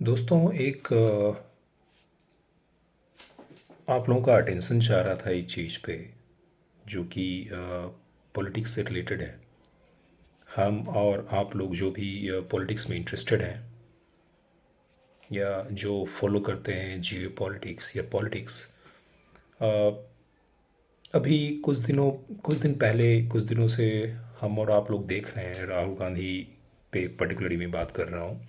दोस्तों एक आप लोगों का अटेंशन चाह रहा था एक चीज़ पे जो कि पॉलिटिक्स से रिलेटेड है। हम और आप लोग जो भी पॉलिटिक्स में इंटरेस्टेड हैं या जो फॉलो करते हैं जियो पॉलिटिक्स या पॉलिटिक्स, अभी कुछ दिन पहले कुछ दिनों से हम और आप लोग देख रहे हैं राहुल गांधी पे पर्टिकुलरली मैं बात कर रहा हूँ।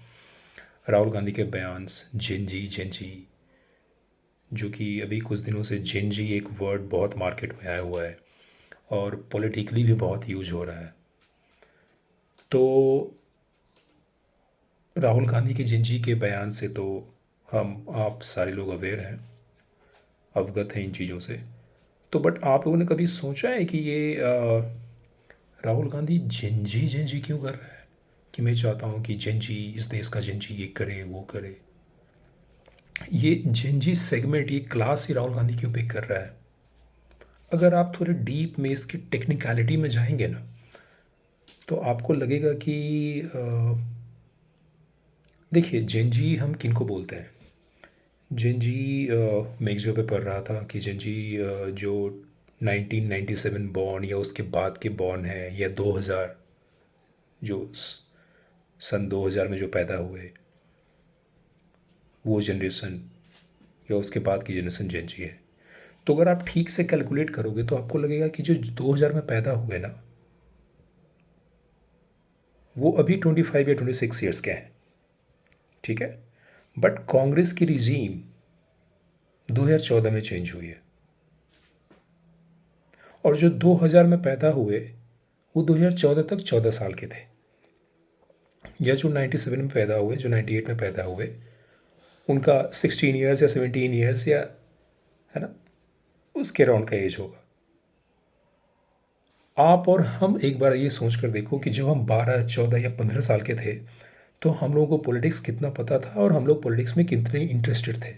राहुल गांधी के बयान्स जेन जी जो कि अभी कुछ दिनों से जेन जी एक वर्ड बहुत मार्केट में आया हुआ है और पॉलिटिकली भी बहुत यूज हो रहा है। तो राहुल गांधी की जिंदगी के बयान से तो हम आप सारे लोग अवेयर हैं, अवगत हैं इन चीज़ों से। तो बट आप लोगों ने कभी सोचा है कि ये राहुल गांधी जिंजी क्यों कर रहा है? कि मैं चाहता हूँ कि जिंजी इस देश का जिंजी ये करे वो करे। ये जिंजी सेगमेंट ये क्लास ही राहुल गांधी क्यों पिक कर रहा है? अगर आप थोड़े डीप में इसकी टेक्निकलिटी में जाएंगे ना तो आपको लगेगा कि देखिए जेनजी हम किन को बोलते हैं। जेनजी मैं एक जगह पे पढ़ रहा था कि जेनजी जो 1997 बॉर्न या उसके बाद के बॉर्न हैं या 2000 जो सन 2000 में जो पैदा हुए वो जनरेशन या उसके बाद की जनरेशन जेनजी है। तो अगर आप ठीक से कैलकुलेट करोगे तो आपको लगेगा कि जो 2000 में पैदा हुए ना वो अभी 25 या 26 ईयर्स के हैं। ठीक है, बट कांग्रेस की रिजीम 2014 में चेंज हुई है और जो 2000 में पैदा हुए वो 2014 तक 14 साल के थे, या जो 97 में पैदा हुए जो 98 में पैदा हुए उनका 16 ईयर्स या 17 ईयर्स या है ना उसके अराउंड का एज होगा। आप और हम एक बार ये सोच कर देखो कि जब हम 12 14 या 15 साल के थे तो हम लोगों को पॉलिटिक्स कितना पता था और हम लोग पॉलिटिक्स में कितने इंटरेस्टेड थे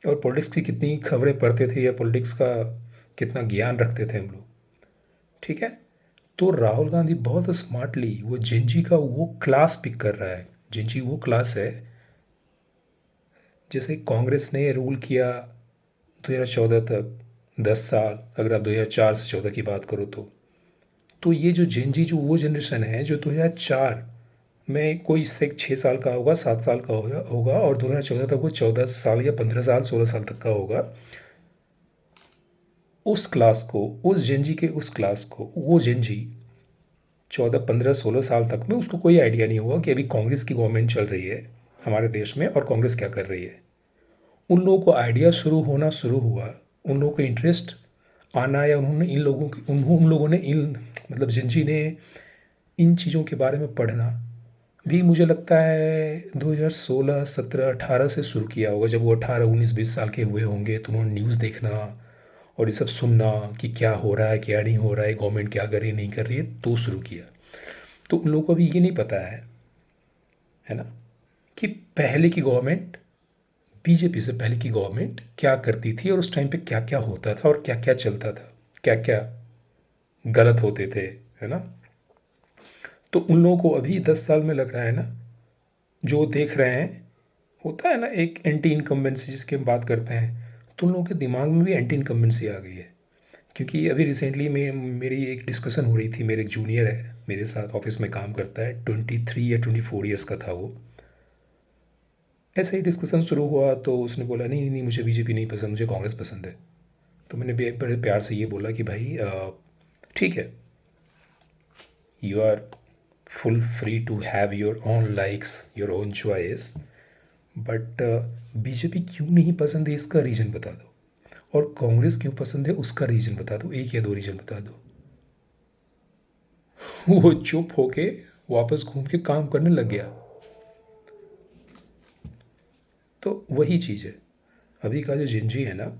और पॉलिटिक्स की कितनी खबरें पढ़ते थे या पॉलिटिक्स का कितना ज्ञान रखते थे हम लोग। ठीक है, तो राहुल गांधी बहुत स्मार्टली वो जिंजी का वो क्लास पिक कर रहा है। जिंजी वो क्लास है जैसे कांग्रेस ने रूल किया 2014 तक 10 साल, अगर आप 2004 से 14 की बात करो तो ये जो जिंजी जो वो जनरेशन है जो 2004 में कोई से 6 साल का होगा 7 साल का होगा और 2014 तक वो 14 साल या 15 साल 16 साल तक का होगा। उस क्लास को उस जेनजी के उस क्लास को वो जेनजी 14 15 16 साल तक में उसको कोई आइडिया नहीं हुआ कि अभी कांग्रेस की गवर्नमेंट चल रही है हमारे देश में और कांग्रेस क्या कर रही है। उन लोगों को आइडिया शुरू हुआ, उन लोगों को इंटरेस्ट आना या उन्होंने इन लोगों की उन लोगों ने इन मतलब जिनजी ने इन चीज़ों के बारे में पढ़ना भी मुझे लगता है 2016 17 18 से शुरू किया होगा। जब वो 18 19 20 साल के हुए होंगे तो उन्होंने न्यूज़ देखना और ये सब सुनना कि क्या हो रहा है क्या नहीं हो रहा है, गवर्नमेंट क्या कर रही है नहीं कर रही है, तो शुरू किया। तो उन लोगों को अभी ये नहीं पता है ना, कि पहले की गवर्नमेंट बीजेपी से पहले की गवर्नमेंट क्या करती थी और उस टाइम पे क्या क्या होता था और क्या क्या चलता था, क्या क्या गलत होते थे, है ना। तो उन लोगों को अभी 10 साल में लग रहा है ना, जो देख रहे हैं होता है ना एक एंटी इनकम्बेंसी जिसकी हम बात करते हैं, तो उन लोगों के दिमाग में भी एंटी इनकम्बेंसी आ गई है। क्योंकि अभी रिसेंटली में मेरी एक डिस्कशन हो रही थी, मेरे एक जूनियर है मेरे साथ ऑफिस में काम करता है, 23 या 24 ईयर्स का था वो। ऐसे ही डिस्कशन शुरू हुआ तो उसने बोला नहीं नहीं मुझे बीजेपी नहीं पसंद, मुझे कांग्रेस पसंद है। तो मैंने बड़े प्यार से ये बोला कि भाई ठीक है, you are full free to have your own likes your own choice, but BJP क्यों नहीं पसंद है इसका रीज़न बता दो, और कांग्रेस क्यों पसंद है उसका रीज़न बता दो, एक या दो रीज़न बता दो। वो चुप होके वापस घूम के काम करने लग गया। तो वही चीज़ है, अभी का जो जिंजी है ना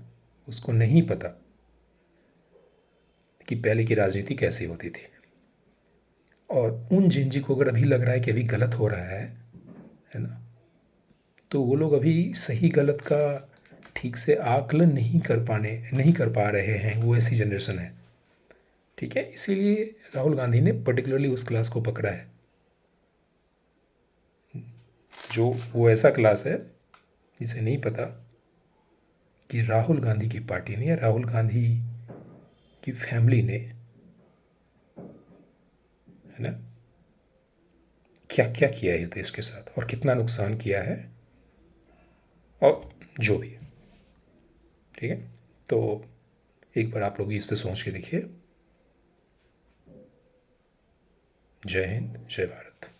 उसको नहीं पता कि पहले की राजनीति कैसी होती थी। और उन जिंजी को अगर अभी लग रहा है कि अभी गलत हो रहा है ना, तो वो लोग अभी सही गलत का ठीक से आकलन नहीं कर पा रहे हैं, वो ऐसी जनरेशन है। ठीक है, इसीलिए राहुल गांधी ने पर्टिकुलरली उस क्लास को पकड़ा है। जो वो ऐसा क्लास है जिसे नहीं पता कि राहुल गांधी की पार्टी ने या राहुल गांधी की फैमिली ने, है ना, क्या क्या किया है इस देश के साथ और कितना नुकसान किया है, और जो भी है। ठीक है, तो एक बार आप लोग भी इस पे सोच के देखिए। जय हिंद, जय भारत।